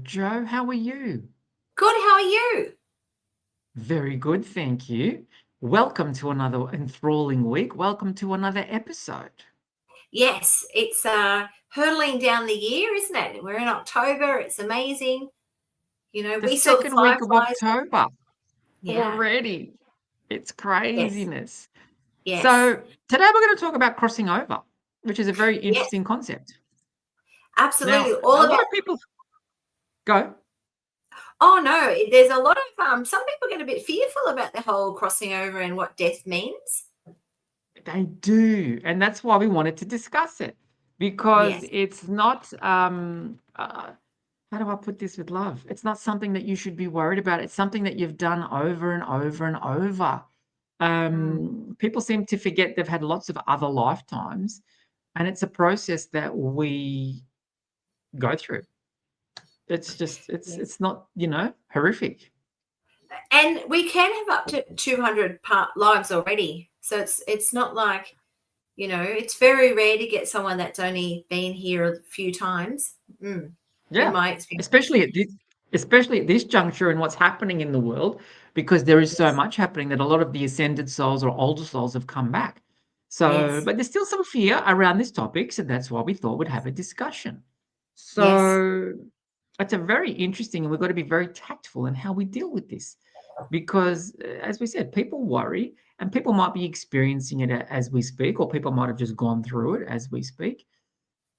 Joe. How are you? Good, how are you? Very good, thank you. Welcome to another enthralling week. Welcome to another episode. Yes, it's hurtling down the year, isn't it? We're in October, it's amazing. The We saw the second week of fireflies. October Yeah, already. It's yes, craziness. yes, So, today we're going to talk about crossing over, which is a very yes, interesting concept. absolutely. Now, All a lot about, of people go, oh no, there's a lot of, some people get a bit fearful about the whole crossing over and what death means. they do. And that's why we wanted to discuss it because Yes, it's not how do I put this with love? It's not something that you should be worried about. It's something that you've done over and over and over. mm, People seem to forget they've had lots of other lifetimes, and it's a process that we go through. It's just, yes. it's not, horrific. And we can have up to 200 lives already. So it's not like, it's very rare to get someone that's only been here a few times, in Yeah, my experience. especially at this, especially at this juncture in what's happening in the world, because there is so Yes, much happening that a lot of the ascended souls or older souls have come back. So, yes, but there's still some fear around this topic, so that's why we thought we'd have a discussion. yes, So, it's a very interesting, and we've got to be very tactful in how we deal with this, because as we said, people worry, and people might be experiencing it as we speak, or people might have just gone through it as we speak.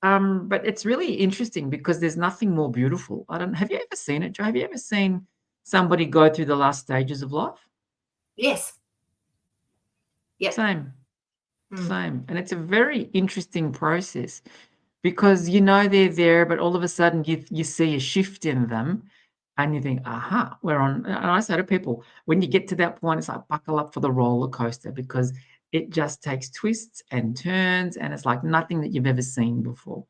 But it's really interesting because there's nothing more beautiful. I don't Have you ever seen it, Joe? Have you ever seen somebody go through the last stages of life? yes, yep, Same, mm, same. And it's a very interesting process because you know they're there, but all of a sudden you see a shift in them and you think, aha, we're on. And I say to people, when you get to that point, it's like buckle up for the roller coaster because it just takes twists and turns and it's like nothing that you've ever seen before.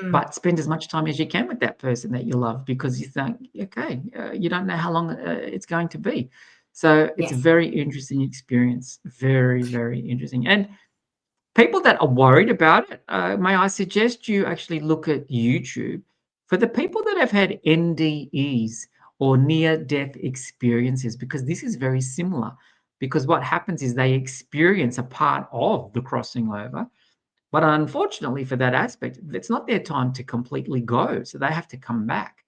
mm, But spend as much time as you can with that person that you love because you think, okay, you don't know how long it's going to be. So it's a yes, very interesting experience. Very, very interesting. And people that are worried about it, may I suggest you actually look at YouTube for the people that have had NDEs or near death experiences, because this is very similar. Because what happens is they experience a part of the crossing over, but unfortunately for that aspect, it's not their time to completely go, so they have to come back.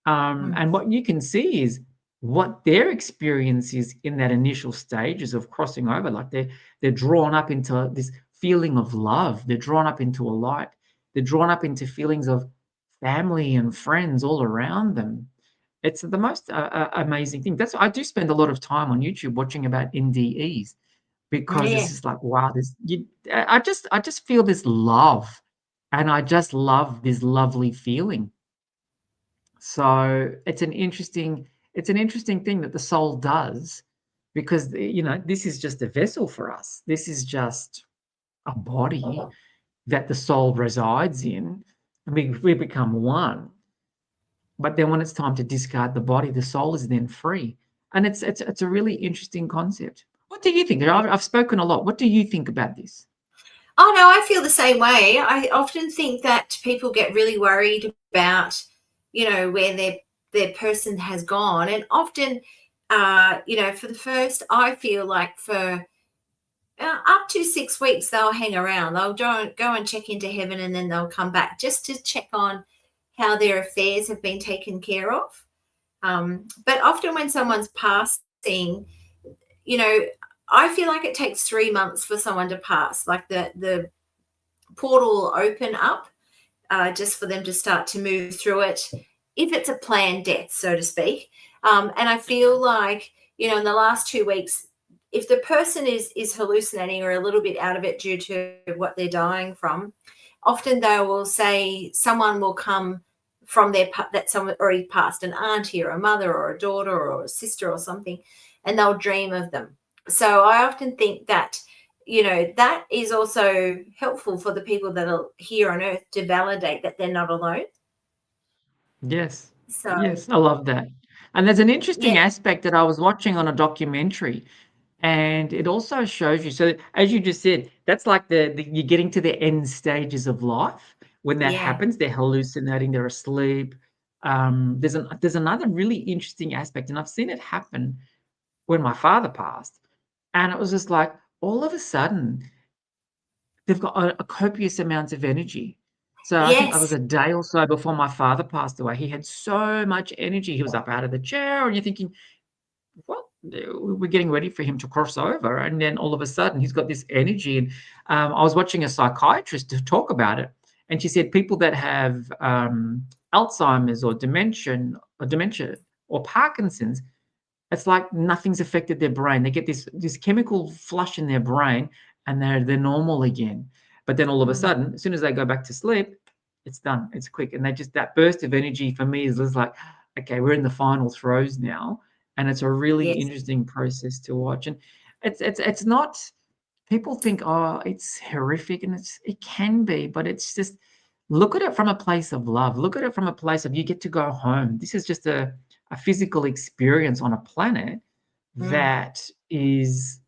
mm, And what you can see is what their experience is in that initial stages of crossing over. Like they're drawn up into this feeling of love. They're drawn up into a light. They're drawn up into feelings of family and friends all around them. It's the most amazing thing. That's I do spend a lot of time on YouTube watching about NDEs because it's yeah, just like, wow, this you I just feel this love, and I just love this lovely feeling. So it's an interesting thing that the soul does because this is just a vessel for us. This is just a body that the soul resides in, and we become one. But then when it's time to discard the body, the soul is then free. And it's a really interesting concept. What do you think? yeah. I've spoken a lot. What do you think about this? Oh no, I feel the same way. I often think that people get really worried about, where their person has gone, and often, for the first, I feel like for up to 6 weeks they'll hang around. They'll go and check into heaven, and then they'll come back just to check on how their affairs have been taken care of. But often when someone's passing, you know, I feel like it takes 3 months for someone to pass. Like the portal will open up, just for them to start to move through it, if it's a planned death, so to speak. And I feel like, in the last 2 weeks, if the person is hallucinating or a little bit out of it due to what they're dying from, often they will say someone will come from that someone already passed, an auntie or a mother or a daughter or a sister or something, and they'll dream of them. So I often think that, that is also helpful for the people that are here on earth to validate that they're not alone. Yes. So Yes, I love that. And there's an yeah, interesting aspect that I was watching on a documentary, and it also shows you. So, as you just said, that's like you're getting to the end stages of life. When that yeah, happens, they're hallucinating, they're asleep, There's another really interesting aspect, and I've seen it happen when my father passed, and it was just like all of a sudden they've got a copious amounts of energy. So I think it was Yes. a day or so before my father passed away. He had so much energy. He was up out of the chair, and you're thinking, "What? We're getting ready for him to cross over," and then all of a sudden he's got this energy. And I was watching a psychiatrist to talk about it, and she said people that have Alzheimer's or dementia or Parkinson's, it's like nothing's affected their brain. They get this chemical flush in their brain, and they're normal again. But then all of a Mm, sudden, as soon as they go back to sleep, it's done. It's quick, and they just that burst of energy for me is just like, okay, we're in the final throes now, and it's a really yes. interesting process to watch. And it's not. People think, oh, it's horrific, and it can be, but it's just look at it from a place of love. Look at it from a place of you get to go home. This is just a physical experience on a planet Mm, that is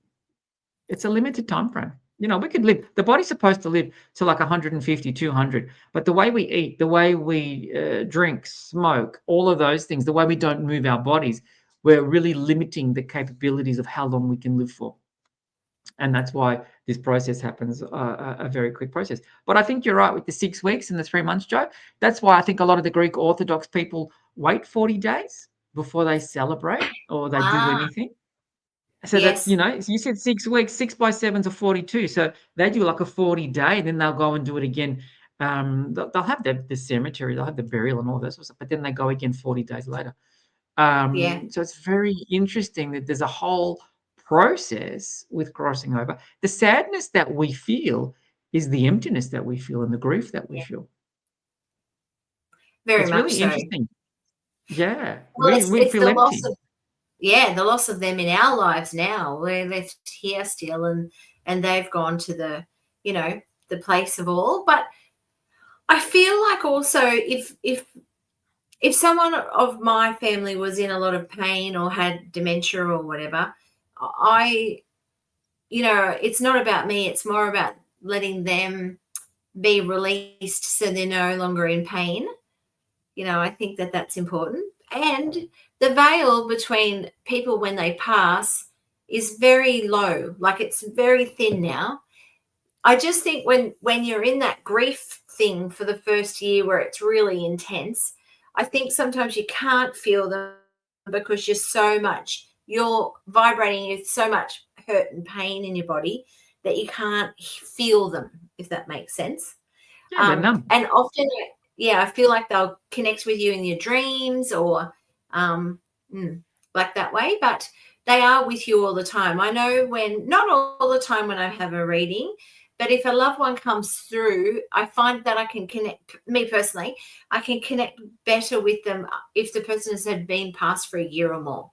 it's a limited time frame. You know, we could live the body's supposed to live to like 150, 200, but the way we eat, the way we drink, smoke, all of those things, the way we don't move our bodies, we're really limiting the capabilities of how long we can live for. And that's why this process happens a very quick process. But I think you're right with the 6 weeks and the 3 months, Joe. That's why I think a lot of the Greek Orthodox people wait 40 days before they celebrate or they do ah, anything. So that, yes. so you said 6 weeks, 6 by 7s are 42. So they do like a 40-day, and then they'll go and do it again. They'll have the cemetery, they'll have the burial and all that sort of stuff, but then they go again 40 days later. Yeah. So it's very interesting that there's a whole process with crossing over. The sadness that we feel is the emptiness that we feel and the grief that we Yeah. feel. Very It's much really so. interesting. Yeah, Well, we it's feel the loss empty. of the loss of them in our lives now. We're left here still, and they've gone to you know, the place of all. But I feel like also if someone of my family was in a lot of pain or had dementia or whatever, I it's not about me. It's more about letting them be released so they're no longer in pain. I think that that's important. And the veil between people when they pass is very low, like it's very thin now. I just think when you're in that grief thing for the first year where it's really intense, I think sometimes you can't feel them because you're vibrating with so much hurt and pain in your body that you can't feel them, if that makes sense. Yeah, they're numb. And often, yeah, I feel like they'll connect with you in your dreams or um, mm, like that way, but they are with you all the time. I know not all the time when I have a reading, but if a loved one comes through, I find that I can connect, me personally, I can connect better with them if the person has had been passed for a year or more.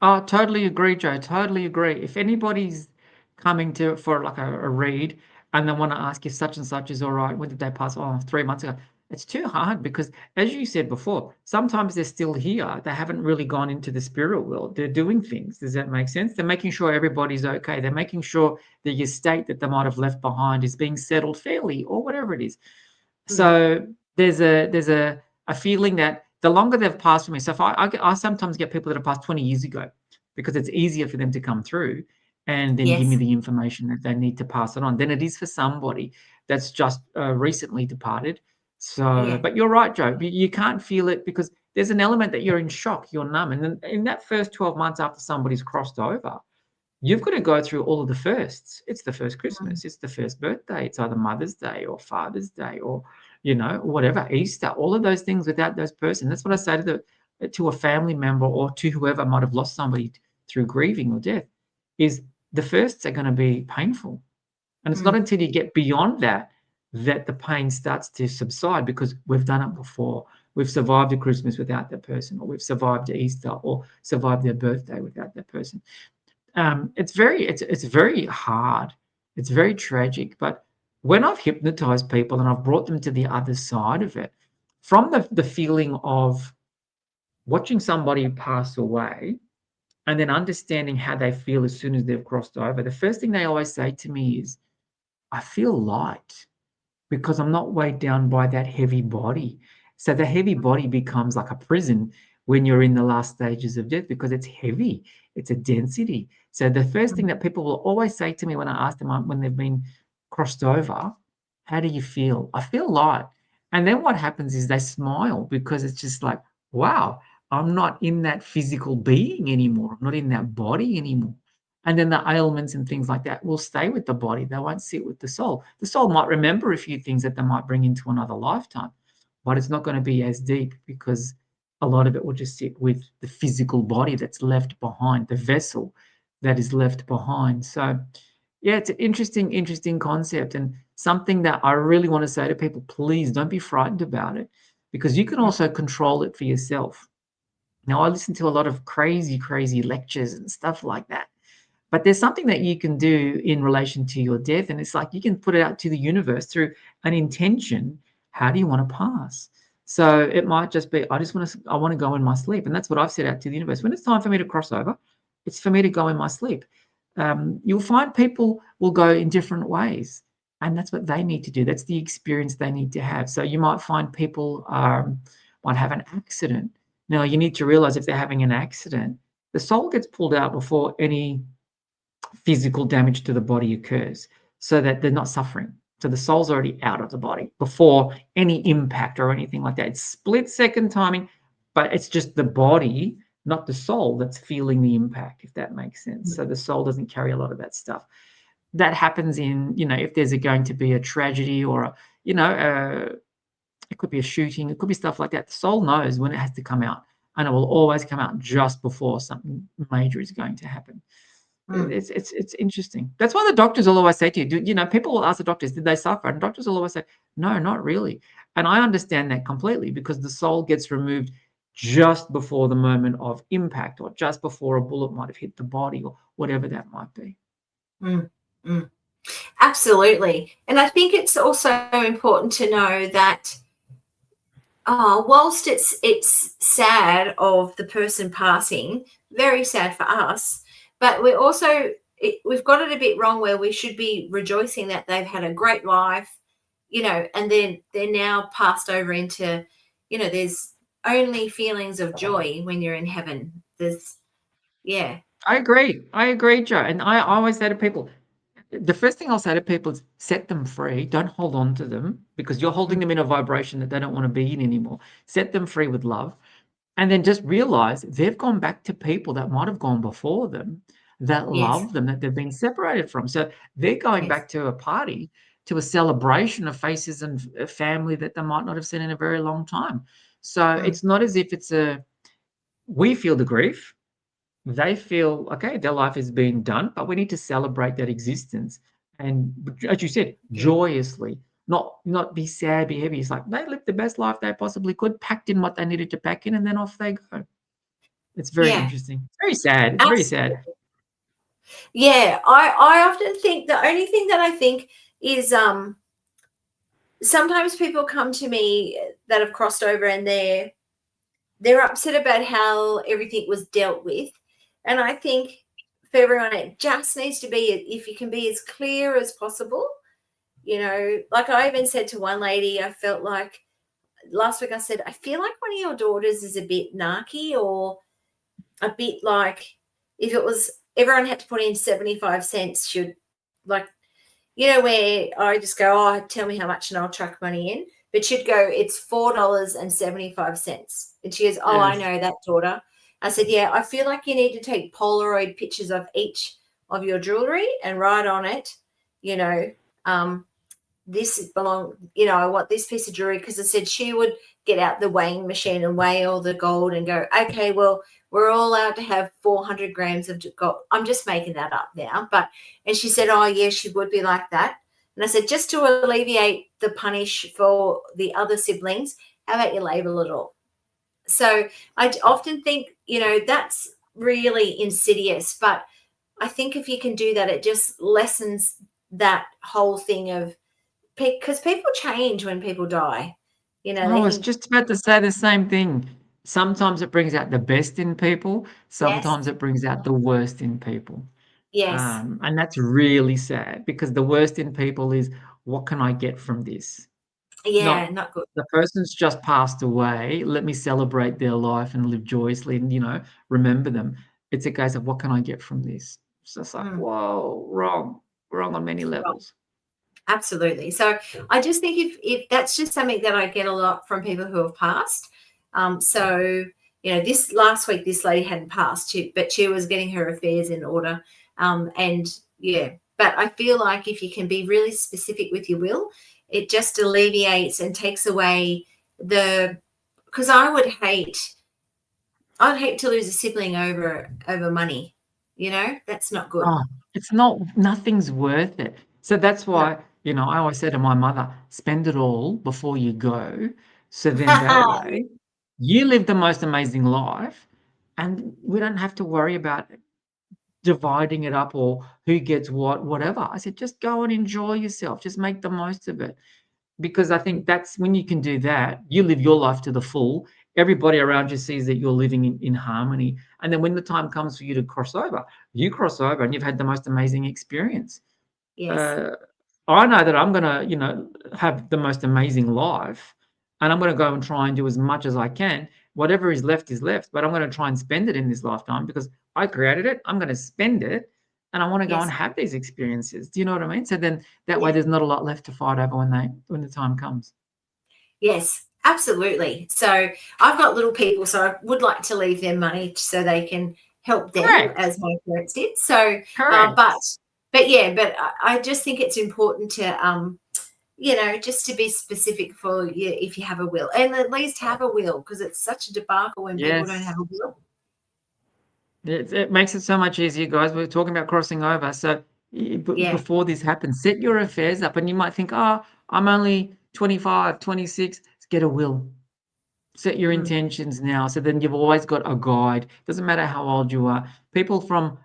Oh, totally agree, Joe. Totally agree. If anybody's coming to for like a read and they want to ask if such and such is all right, when did they pass? Oh, 3 months ago. It's too hard because, as you said before, sometimes they're still here. They haven't really gone into the spirit world. They're doing things. Does that make sense? They're making sure everybody's okay. They're making sure the estate that they might have left behind is being settled fairly or whatever it is. Mm, So there's a feeling that the longer they've passed for me. So if I sometimes get people that have passed 20 years ago because it's easier for them to come through and then give me yes. the information that they need to pass it on than it is for somebody that's just recently departed. So, Yeah. but you're right, Joe. You can't feel it because there's an element that you're in shock, you're numb, and then in that first 12 months after somebody's crossed over, you've got to go through all of the firsts. It's the first Mm, Christmas, it's the first birthday, it's either Mother's Day or Father's Day or, whatever, Easter, all of those things without those person. That's what I say to a family member or to whoever might have lost somebody through grieving or death, is the firsts are going to be painful. And it's not mm, until you get beyond that that the pain starts to subside because we've done it before. We've survived a Christmas without that person, or we've survived Easter or survived their birthday without that person. It's very hard. It's very tragic. But when I've hypnotized people and I've brought them to the other side of it, from the feeling of watching somebody pass away and then understanding how they feel as soon as they've crossed over, the first thing they always say to me is, I feel light because I'm not weighed down by that heavy body. So the heavy body becomes like a prison when you're in the last stages of death because it's heavy, it's a density. So the first thing that people will always say to me when I ask them when they've been crossed over, how do you feel? I feel light. And then what happens is they smile because it's just like, wow, I'm not in that physical being anymore. I'm not in that body anymore. And then the ailments and things like that will stay with the body. They won't sit with the soul. The soul might remember a few things that they might bring into another lifetime, but it's not going to be as deep because a lot of it will just sit with the physical body that's left behind, the vessel that is left behind. So, yeah, it's an interesting concept and something that I really want to say to people, please don't be frightened about it because you can also control it for yourself. Now, I listen to a lot of crazy lectures and stuff like that. But there's something that you can do in relation to your death, and it's like you can put it out to the universe through an intention. How do you want to pass? So it might just be, I want to go in my sleep. And that's what I've set out to the universe. When it's time for me to cross over, it's for me to go in my sleep. You'll find people will go in different ways. And that's what they need to do. That's the experience they need to have. So you might find people might have an accident. Now you need to realize if they're having an accident, the soul gets pulled out before any physical damage to the body occurs so that they're not suffering. So the soul's already out of the body before any impact or anything like that. It's split second timing, but it's just the body, not the soul, that's feeling the impact, if that makes sense. So the soul doesn't carry a lot of that stuff. That happens in, if there's going to be a tragedy or, it could be a shooting, it could be stuff like that. The soul knows when it has to come out, and it will always come out just before something major is going to happen. It's interesting. That's why the doctors will always say to you, people will ask the doctors, did they suffer? And doctors will always say, no, not really. And I understand that completely because the soul gets removed just before the moment of impact or just before a bullet might have hit the body or whatever that might be. Absolutely. And I think it's also important to know that whilst it's sad of the person passing, very sad for us, but we're also we've got it a bit wrong where we should be rejoicing that they've had a great life, and then they're now passed over into, there's only feelings of joy when you're in heaven. Yeah. I agree, Joe. And I always say to people, the first thing I'll say to people is set them free. Don't hold on to them because you're holding them in a vibration that they don't want to be in anymore. Set them free with love. And then just realize they've gone back to people that might have gone before them that love them, that they've been separated from. So they're going back to a party, to a celebration of faces and a family that they might not have seen in a very long time. So it's not as if we feel the grief. They feel, okay, their life is being done, but we need to celebrate that existence. And as you said, joyously, not be sad, be heavy. It's like they lived the best life they possibly could, packed in what they needed to pack in, and then off they go. It's very interesting. It's very sad. It's very sad. Yeah, I often think the only thing that I think is sometimes people come to me that have crossed over and they're upset about how everything was dealt with. And I think for everyone, it just needs to be, if you can be as clear as possible, like I even said to one lady, I felt like last week I said, I feel like one of your daughters is a bit narky or a bit like if it was everyone had to put in 75 cents, should like, where I just go, oh, tell me how much and I'll chuck money in. But she'd go, it's $4.75. And she goes, oh, I know that, daughter. I said, yeah, I feel like you need to take Polaroid pictures of each of your jewelry and write on it, this I want this piece of jewelry, because I said she would get out the weighing machine and weigh all the gold and go, okay, well, we're all allowed to have 400 grams of gold. I'm just making that up now. And she said, oh, yeah, she would be like that. And I said, just to alleviate the punish for the other siblings, how about you label it all? So I often think, that's really insidious. But I think if you can do that, it just lessens that whole thing of, because people change when people die. I was just about to say the same thing. Sometimes it brings out the best in people. Sometimes it brings out the worst in people. Yes. And that's really sad because the worst in people is, what can I get from this? Yeah, not not good. the person's just passed away, let me celebrate their life and live joyously and, remember them. It's a case of what can I get from this? It's just like, Mm, whoa, wrong on many right, levels. absolutely. So I just think if that's just something that I get a lot from people who have passed. So this last week, this lady hadn't passed, but she was getting her affairs in order. And yeah, but I feel like if you can be really specific with your will, it just alleviates and takes away because I'd hate to lose a sibling over money. That's not good. Oh, it's not nothing's worth it. So that's No. why, I always say to my mother, "Spend it all before you go." So then that way, you live the most amazing life, and we don't have to worry about dividing it up or who gets what, whatever. I said, "Just go and enjoy yourself. Just make the most of it." Because I think that's when you can do that, you live your life to the full. Everybody around you sees that you're living in harmony. And then when the time comes for you to cross over, you cross over and you've had the most amazing experience. Yes. Uh, I know that I'm gonna, have the most amazing life, and I'm gonna go and try and do as much as I can. Whatever is left, but I'm gonna try and spend it in this lifetime because I created it. I'm gonna spend it, and I want to go and Yes. have these experiences. Do you know what I mean? So then that way, Yeah. there's not a lot left to fight over when the time comes. Yes, absolutely. So I've got little people, so I would like to leave them money so they can help them Correct. as my parents did. So, Correct. but yeah, but I just think it's important to just to be specific for you if you have a will, and at least have a will because it's such a debacle when people don't Yes. have a will. It makes it so much easier, guys. We're talking about crossing over. So Yeah. before this happens, set your affairs up. And you might think, oh, I'm only 25, 26. Get a will. Set your Mm. intentions now. So then you've always got a guide. Doesn't matter how old you are. People from,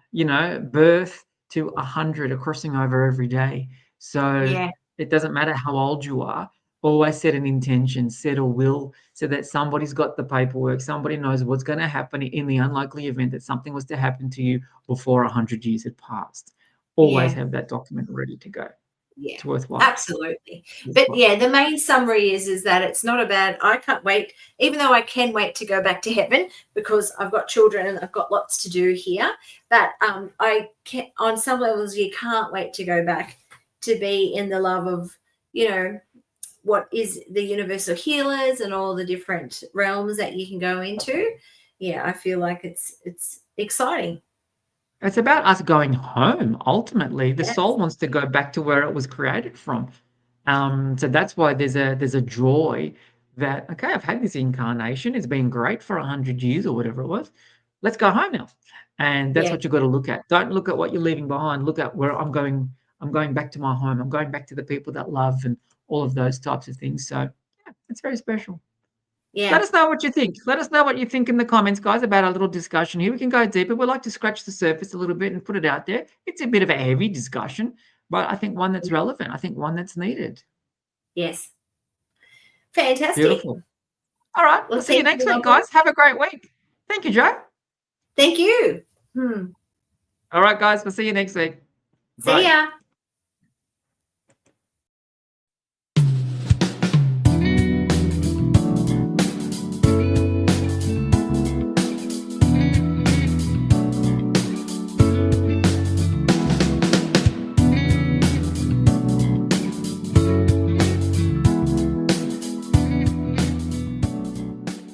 birth to 100 are crossing over every day. So Yeah. it doesn't matter how old you are. Always set an intention, set a will so that somebody's got the paperwork, somebody knows what's going to happen in the unlikely event that something was to happen to you before 100 years had passed. Always Yeah. have that document ready to go. Yeah, It's worthwhile. absolutely. But Worthwhile. yeah, the main summary is that it's not about I can't wait, even though I can wait to go back to heaven because I've got children and I've got lots to do here. But I can on some levels you can't wait to go back to be in the love of, you know, what is the universal healers and all the different realms that you can go into. Yeah, I feel like it's exciting. It's about us going home, ultimately. The Yes. soul wants to go back to where it was created from. So that's why there's a joy that, okay, I've had this incarnation. It's been great for 100 years or whatever it was. Let's go home now. And that's Yeah. what you've got to look at. Don't look at what you're leaving behind. Look at where I'm going. I'm going back to my home. I'm going back to the people that love and all of those types of things. So yeah, it's very special. Let Yeah. us know what you think. Let us know what you think in the comments, guys, about our little discussion here. We can go deeper. We like to scratch the surface a little bit and put it out there. It's a bit of a heavy discussion, but I think one that's relevant. I think one that's needed. Yes. Fantastic. Beautiful. All right. Well, We'll see you thank you, next week, lovely. guys. Have a great week. Thank you, Joe. Thank you. All right, guys. We'll see you next week. See Bye. ya.